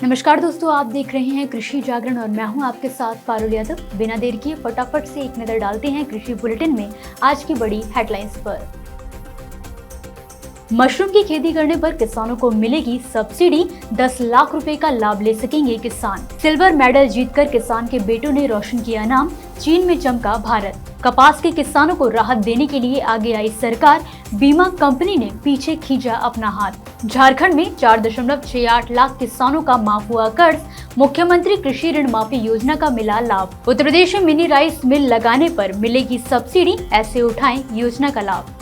नमस्कार दोस्तों, आप देख रहे हैं कृषि जागरण और मैं हूं आपके साथ पारुल यादव। बिना देर किए फटाफट से एक नजर डालते हैं कृषि बुलेटिन में आज की बड़ी हेडलाइंस पर। मशरूम की खेती करने पर किसानों को मिलेगी सब्सिडी, 10 लाख रुपए का लाभ ले सकेंगे किसान। सिल्वर मेडल जीतकर किसान के बेटों ने रोशन किया नाम, चीन में चमका भारत। कपास के किसानों को राहत देने के लिए आगे आई सरकार, बीमा कंपनी ने पीछे खींचा अपना हाथ। झारखंड में 4.68 लाख किसानों का माफ हुआ कर्ज, मुख्यमंत्री कृषि ऋण माफी योजना का मिला लाभ। उत्तर प्रदेश में मिनी राइस मिल लगाने पर मिलेगी सब्सिडी, ऐसे उठाएं योजना का लाभ।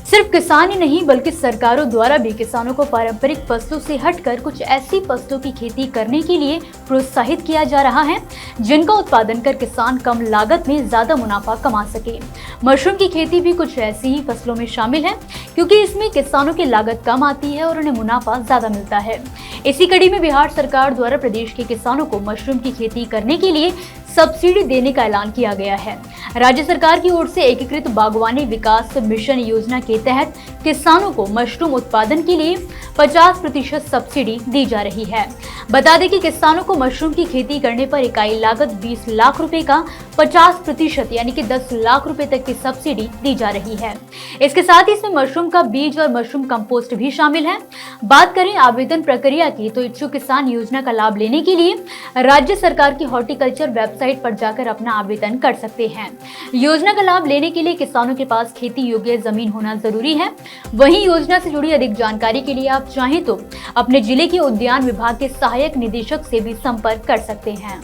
सिर्फ किसान ही नहीं बल्कि सरकारों द्वारा भी किसानों को पारंपरिक फसलों से हटकर कुछ ऐसी फसलों की खेती करने के लिए प्रोत्साहित किया जा रहा है जिनका उत्पादन कर किसान कम लागत में ज्यादा मुनाफा कमा सके। मशरूम की खेती भी कुछ ऐसी ही फसलों में शामिल है क्योंकि इसमें किसानों की लागत कम आती है और उन्हें मुनाफा ज्यादा मिलता है। इसी कड़ी में बिहार सरकार द्वारा प्रदेश के किसानों को मशरूम की खेती करने के लिए सब्सिडी देने का ऐलान किया गया है। राज्य सरकार की ओर से एकीकृत बागवानी विकास मिशन योजना के तहत किसानों को मशरूम उत्पादन के लिए 50% सब्सिडी दी जा रही है। बता दें कि किसानों को मशरूम की खेती करने पर इकाई लागत 20 लाख रुपए का 50% यानी कि 10 लाख रुपए तक की सब्सिडी दी जा रही है। इसके साथ ही इसमें मशरूम का बीज और मशरूम कंपोस्ट भी शामिल है। बात करें आवेदन प्रक्रिया की तो इच्छुक किसान योजना का लाभ लेने के लिए राज्य सरकार की हॉर्टिकल्चर वेबसाइट पर जाकर अपना आवेदन कर सकते हैं। योजना का लाभ लेने के लिए किसानों के पास खेती योग्य जमीन होना जरूरी है। वहीं योजना से जुड़ी अधिक जानकारी के लिए आप चाहें तो अपने जिले के उद्यान विभाग के सहायक निदेशक से भी संपर्क कर सकते हैं।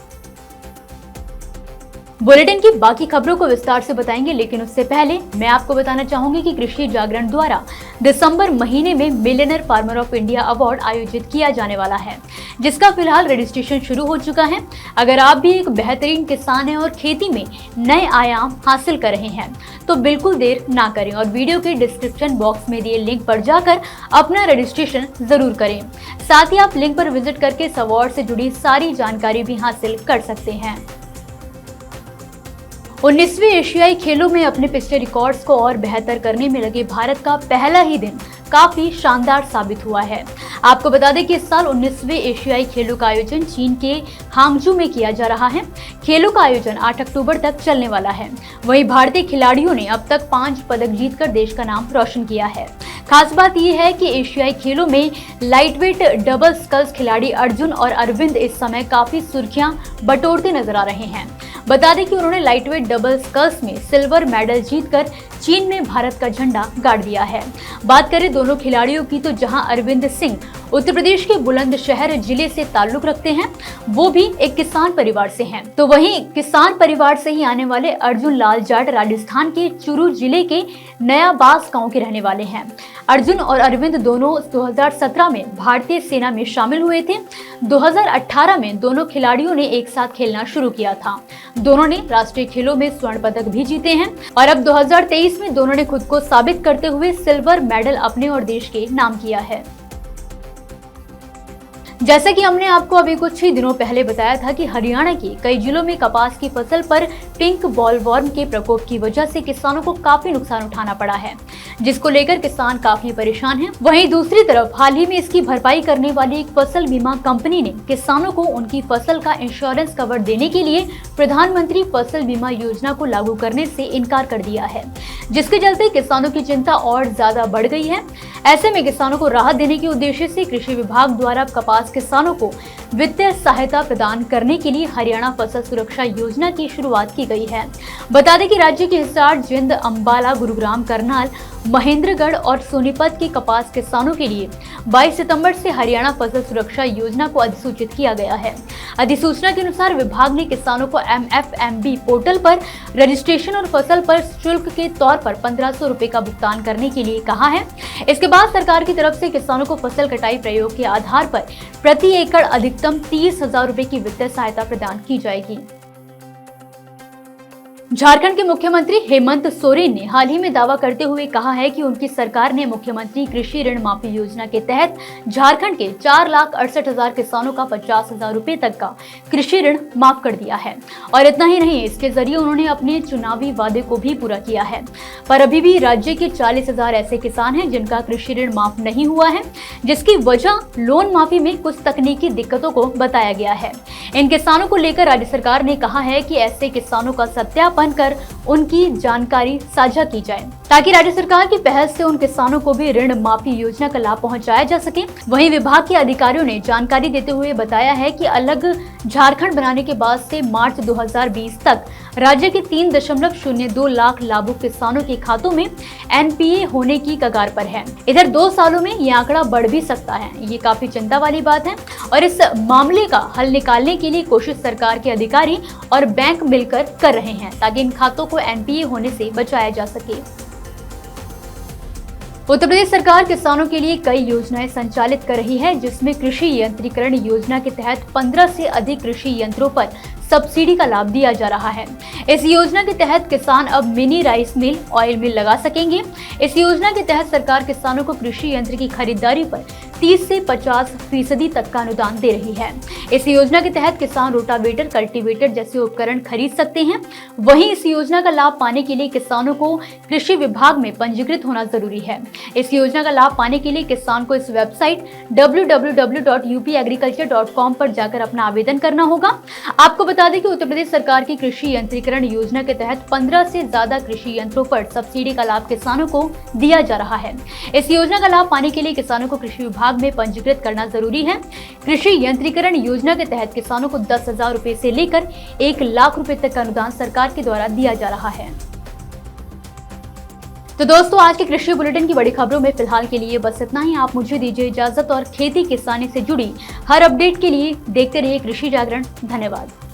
बुलेटिन की बाकी खबरों को विस्तार से बताएंगे, लेकिन उससे पहले मैं आपको बताना चाहूंगी कि कृषि जागरण द्वारा दिसंबर महीने में millionaire farmer of India award आयोजित किया जाने वाला है, जिसका फिलहाल रजिस्ट्रेशन शुरू हो चुका है। अगर आप भी एक बेहतरीन किसान हैं और खेती में नए आयाम हासिल कर रहे हैं तो बिल्कुल देर ना करें और वीडियो के डिस्क्रिप्शन बॉक्स में दिए लिंक पर जाकर अपना रजिस्ट्रेशन जरूर करें। साथ ही आप लिंक पर विजिट करके इस अवार्ड से जुड़ी सारी जानकारी भी हासिल कर सकते हैं। 19वीं एशियाई खेलों में अपने पिछले रिकॉर्ड्स को और बेहतर करने में लगे भारत का पहला ही दिन काफी शानदार साबित हुआ है। आपको बता दें कि इस साल 19वें एशियाई खेलों का आयोजन चीन के हांगजू में किया जा रहा है। खेलों का आयोजन 8 अक्टूबर तक चलने वाला है। वहीं भारतीय खिलाड़ियों ने अब तक 5 पदक जीतकर देश का नाम रोशन किया है। खास बात यह है कि एशियाई खेलों में लाइटवेट डबल स्कल्स खिलाड़ी अर्जुन और अरविंद इस समय काफी सुर्खियां बटोरते नजर आ रहे हैं। बता दें कि उन्होंने लाइटवेट डबल स्कल्स में सिल्वर मेडल जीतकर चीन में भारत का झंडा गाड़ दिया है। बात करें दोनों खिलाड़ियों की तो जहां अरविंद सिंह उत्तर प्रदेश के बुलंदशहर जिले से ताल्लुक रखते हैं, वो भी एक किसान परिवार से हैं, तो वहीं किसान परिवार से ही आने वाले अर्जुन लाल जाट राजस्थान के चुरू जिले के नया बास गांव के रहने वाले हैं। अर्जुन और अरविंद दोनों 2017 में भारतीय सेना में शामिल हुए थे। 2018 में दोनों खिलाड़ियों ने एक साथ खेलना शुरू किया था। दोनों ने राष्ट्रीय खेलों में स्वर्ण पदक भी जीते हैं और अब 2023 में दोनों ने खुद को साबित करते हुए सिल्वर मेडल अपने और देश के नाम किया है। जैसा कि हमने आपको अभी कुछ ही दिनों पहले बताया था कि हरियाणा के कई जिलों में कपास की फसल पर पिंक बॉलवर्म के प्रकोप की वजह से किसानों को काफी नुकसान उठाना पड़ा है, जिसको लेकर किसान काफी परेशान हैं। वहीं दूसरी तरफ हाल ही में इसकी भरपाई करने वाली एक फसल बीमा कंपनी ने किसानों को उनकी फसल का इंश्योरेंस कवर देने के लिए प्रधानमंत्री फसल बीमा योजना को लागू करने से इनकार कर दिया है, जिसके चलते किसानों की चिंता और ज्यादा बढ़ गई है। ऐसे में किसानों को राहत देने के उद्देश्य से कृषि विभाग द्वारा कपास किसानों को वित्तीय सहायता प्रदान करने के लिए हरियाणा फसल सुरक्षा योजना की शुरुआत की गई है। बता दें कि राज्य के हिसार, जिंद, अंबाला, गुरुग्राम, करनाल, महेंद्रगढ़ और सोनीपत के कपास किसानों के लिए 22 सितंबर से हरियाणा फसल सुरक्षा योजना को अधिसूचित किया गया है। अधिसूचना के अनुसार विभाग ने किसानों को MFMB पोर्टल पर रजिस्ट्रेशन और फसल पर शुल्क के तौर पर 1500 रुपए का भुगतान करने के लिए कहा है। इसके बाद सरकार की तरफ से किसानों को फसल कटाई प्रयोग के आधार पर प्रति एकड़ अधिकतम 30,000 रुपए की वित्तीय सहायता प्रदान की जाएगी। झारखंड के मुख्यमंत्री हेमंत सोरेन ने हाल ही में दावा करते हुए कहा है कि उनकी सरकार ने मुख्यमंत्री कृषि ऋण माफी योजना के तहत झारखंड के 4,68,000 किसानों का 50,000 रुपए तक का कृषि ऋण माफ कर दिया है। और इतना ही नहीं, इसके जरिए उन्होंने अपने चुनावी वादे को भी पूरा किया है। पर अभी भी राज्य के 40,000 ऐसे किसान हैं जिनका कृषि ऋण माफ नहीं हुआ है, जिसकी वजह लोन माफी में कुछ तकनीकी दिक्कतों को बताया गया है। इन किसानों को लेकर राज्य सरकार ने कहा है कि ऐसे किसानों का सत्यापन कर उनकी जानकारी साझा की जाए, ताकि राज्य सरकार की पहल से उन किसानों को भी ऋण माफी योजना का लाभ पहुंचाया जा सके। वहीं विभाग के अधिकारियों ने जानकारी देते हुए बताया है कि अलग झारखंड बनाने के बाद से मार्च 2020 तक राज्य के 3.02 लाख लाभुक किसानों के खातों में एनपीए होने की कगार पर है। इधर 2 सालों में ये आंकड़ा बढ़ भी सकता है। ये काफी चिंता वाली बात है और इस मामले का हल निकालने के लिए कोशिश सरकार के अधिकारी और बैंक मिलकर कर रहे हैं, ताकि इन खातों को एनपीए होने से बचाया जा सके। उत्तर प्रदेश सरकार किसानों के लिए कई योजनाएं संचालित कर रही है, जिसमें कृषि यंत्रीकरण योजना के तहत 15 से अधिक कृषि यंत्रों पर सब्सिडी का लाभ दिया जा रहा है। इस योजना के तहत किसान अब मिनी राइस मिल, ऑयल मिल लगा सकेंगे। इस योजना के तहत सरकार किसानों को कृषि यंत्र की खरीदारी पर 30 से 50% तक का अनुदान दे रही है। इस योजना के तहत किसान रोटावेटर, कल्टीवेटर जैसे उपकरण खरीद सकते हैं। वहीं इस योजना का लाभ पाने के लिए किसानों को कृषि विभाग में पंजीकृत होना जरूरी है। इस योजना का लाभ पाने के लिए किसान को इस वेबसाइट www.upagriculture.com पर जाकर अपना आवेदन करना होगा। आपको बता दें कि उत्तर प्रदेश सरकार की कृषि यंत्रीकरण योजना के तहत 15 से ज्यादा कृषि यंत्रों पर सब्सिडी का लाभ किसानों को दिया जा रहा है। इस योजना का लाभ पाने के लिए किसानों को कृषि विभाग में पंजीकृत करना जरूरी है। कृषि यंत्रीकरण योजना के तहत किसानों को 10,000 रुपए से लेकर 1 लाख रुपए तक का अनुदान सरकार के द्वारा दिया जा रहा है। तो दोस्तों, आज के कृषि बुलेटिन की बड़ी खबरों में फिलहाल के लिए बस इतना ही। आप मुझे दीजिए इजाजत और खेती किसानी से जुड़ी हर अपडेट के लिए देखते रहिए कृषि जागरण। धन्यवाद।